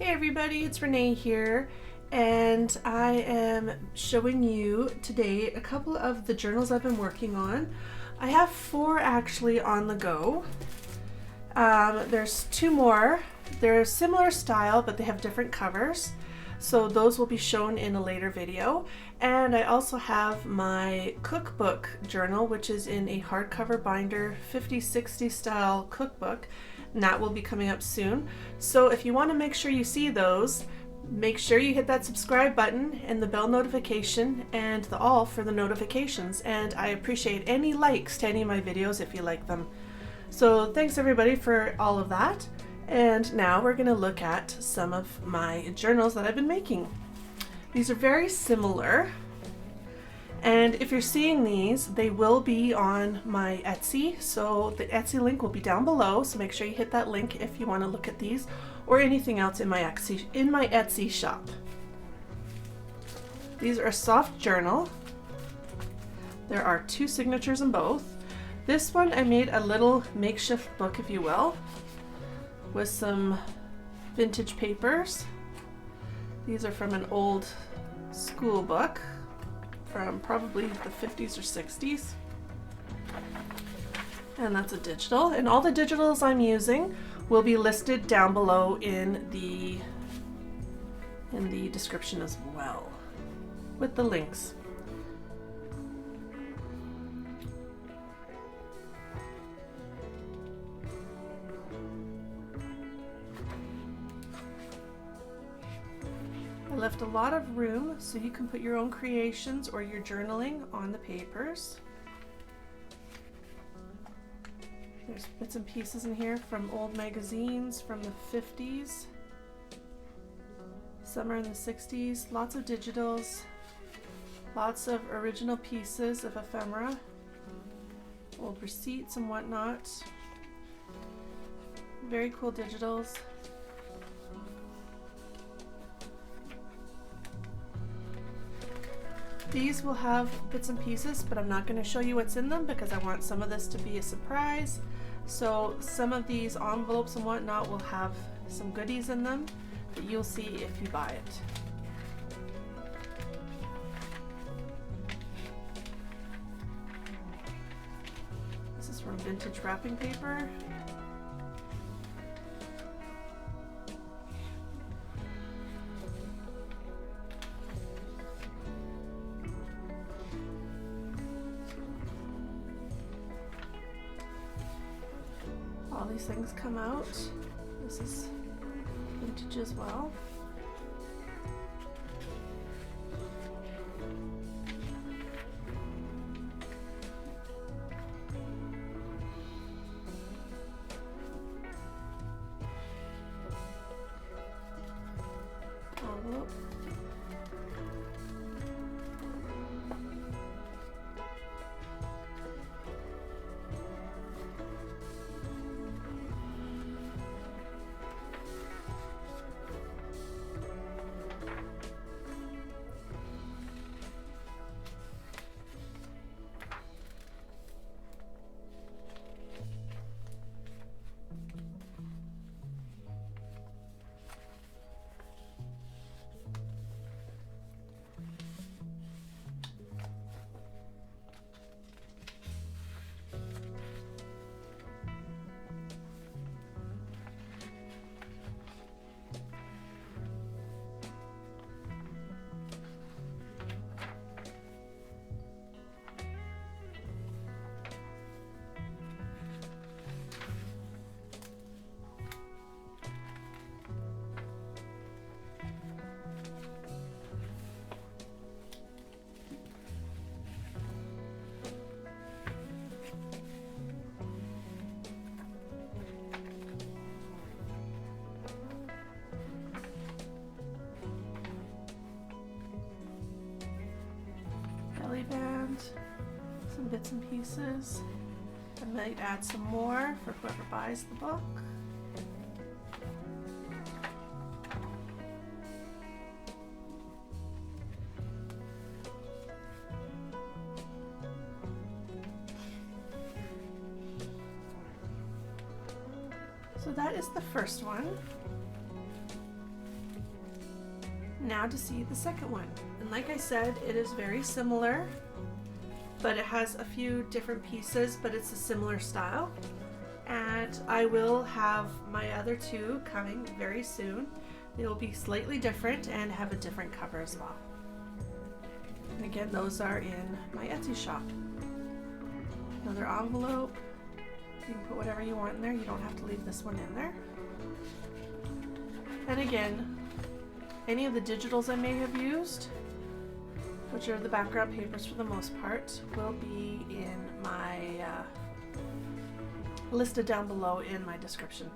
everybody, it's Renee here, and I am showing you today a couple of the journals I've been working on. I have 4 actually on the go. There's 2 more. They're similar style, but they have different covers, so those will be shown in a later video. And I also have my cookbook journal, which is in a hardcover binder, 50/60 style cookbook, and that will be coming up soon. So if you want to make sure you see those, make sure you hit that subscribe button and the bell notification and the all for the notifications. And I appreciate any likes to any of my videos if you like them. So thanks everybody for all of that. And now we're going to look at some of my journals that I've been making. These are very similar. And if you're seeing these, they will be on my Etsy. So the Etsy link will be down below. So make sure you hit that link if you want to look at these or anything else in my Etsy shop. These are a soft journal. There are 2 signatures in both. This one I made a little makeshift book, if you will, with some vintage papers. These are from an old school book from probably the 50s or 60s. And that's a digital. And all the digitals I'm using will be listed down below in the description as well, with the links. I left a lot of room so you can put your own creations or your journaling on the papers. There's bits and pieces in here from old magazines from the 50s. Some are in the 60s. Lots of digitals. Lots of original pieces of ephemera. Old receipts and whatnot. Very cool digitals. These will have bits and pieces, but I'm not going to show you what's in them because I want some of this to be a surprise. So some of these envelopes and whatnot will have some goodies in them that you'll see if you buy it. This is from vintage wrapping paper. All these things come out. This is vintage as well. Envelope. Band, some bits and pieces. I might add some more for whoever buys the book. So that is the first one. now to see the second one. And like I said, it is very similar, but it has a few different pieces, but it's a similar style. And I will have my other two coming very soon. They will be slightly different and have a different cover as well. And again, those are in my Etsy shop. Another envelope. You can put whatever you want in there. You don't have to leave this one in there. And again, any of the digitals I may have used, which are the background papers for the most part, will be in my listed down below in my description.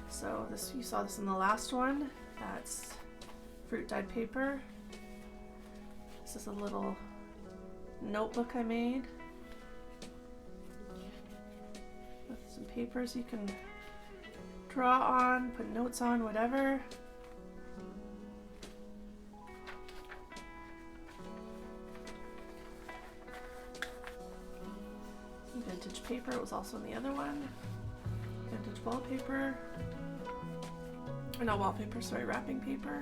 So this, you saw this in the last one. That's fruit dyed paper. This is a little notebook I made with some papers you can draw on, put notes on, whatever. Some vintage paper, it was also in the other one. Vintage wallpaper. Or not wallpaper, sorry, wrapping paper.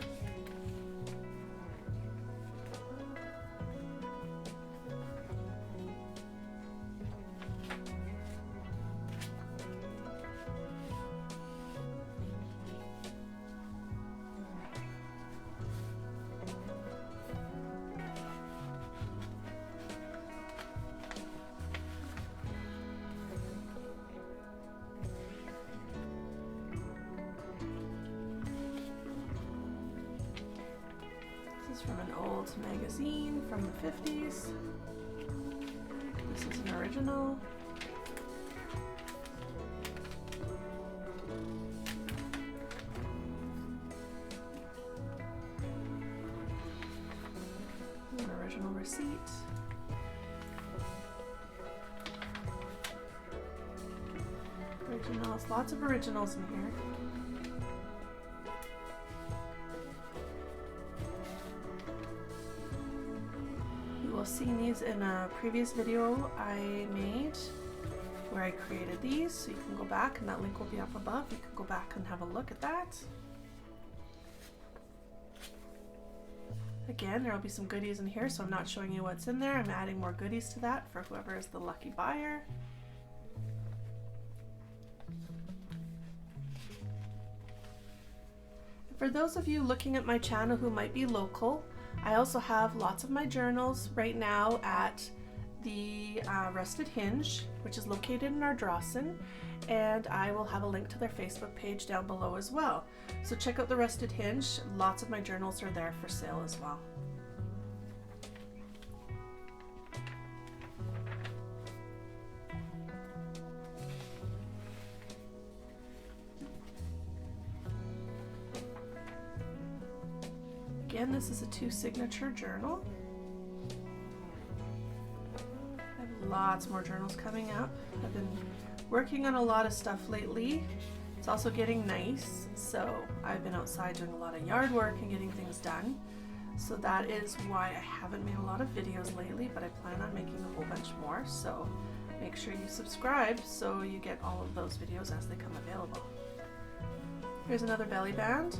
From an old magazine from the 50s. This is an original. An original receipt. Originals, lots of originals in here. Seen these in a previous video I made where I created these, so you can go back and that link will be up above. You can go back and have a look at that. Again, there will be some goodies in here, so I'm not showing you what's in there. I'm adding more goodies to that for whoever is the lucky buyer. For those of you looking at my channel who might be local, I also have lots of my journals right now at the Rusted Hinge, which is located in Ardrossan, and I will have a link to their Facebook page down below as well. So check out the Rusted Hinge. Lots of my journals are there for sale as well. Again, this is a 2 signature journal. I have lots more journals coming up. I've been working on a lot of stuff lately. It's also getting nice, so I've been outside doing a lot of yard work and getting things done. So that is why I haven't made a lot of videos lately, but I plan on making a whole bunch more. So make sure you subscribe so you get all of those videos as they come available. Here's another belly band.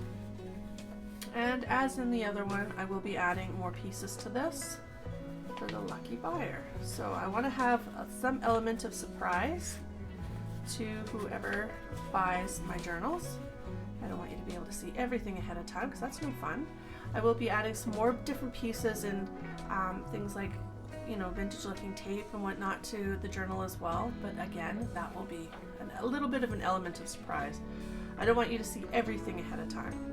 And as in the other one, I will be adding more pieces to this for the lucky buyer. So I want to have some element of surprise to whoever buys my journals. I don't want you to be able to see everything ahead of time because that's no fun. I will be adding some more different pieces and things like, you know, vintage looking tape and whatnot to the journal as well. But again, that will be a little bit of an element of surprise. I don't want you to see everything ahead of time.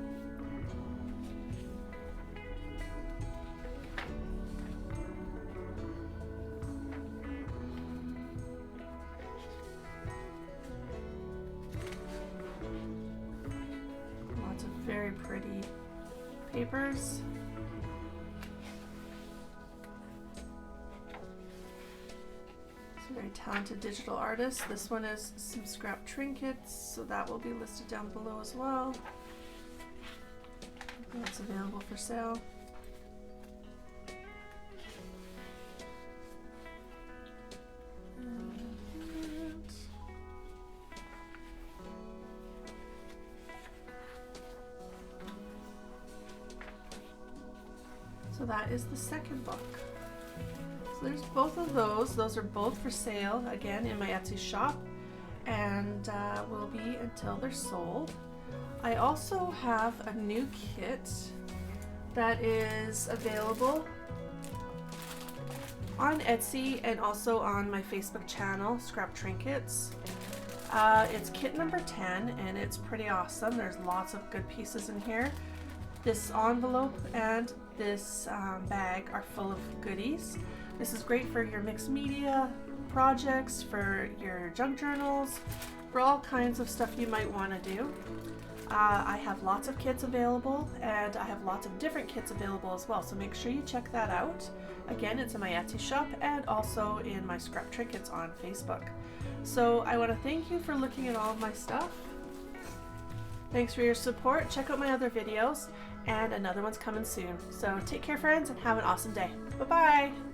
Very pretty papers. It's a very talented digital artist. This one is some Scraptrinkets, so that will be listed down below as well. It's available for sale. So that is the second book. So there's both of those. Those are both for sale, again, in my Etsy shop, and will be until they're sold. I also have a new kit that is available on Etsy and also on my Facebook channel, Scraptrinkets. It's kit number 10 and it's pretty awesome. There's lots of good pieces in here. This envelope and this bag are full of goodies. This is great for your mixed media projects, for your junk journals, for all kinds of stuff you might want to do. I have lots of kits available, and I have lots of different kits available as well, so make sure you check that out. Again, it's in my Etsy shop and also in my Scraptrinkets on Facebook. So I want to thank you for looking at all of my stuff. Thanks for your support. Check out my other videos, and another one's coming soon. So take care, friends, and have an awesome day. Bye-bye!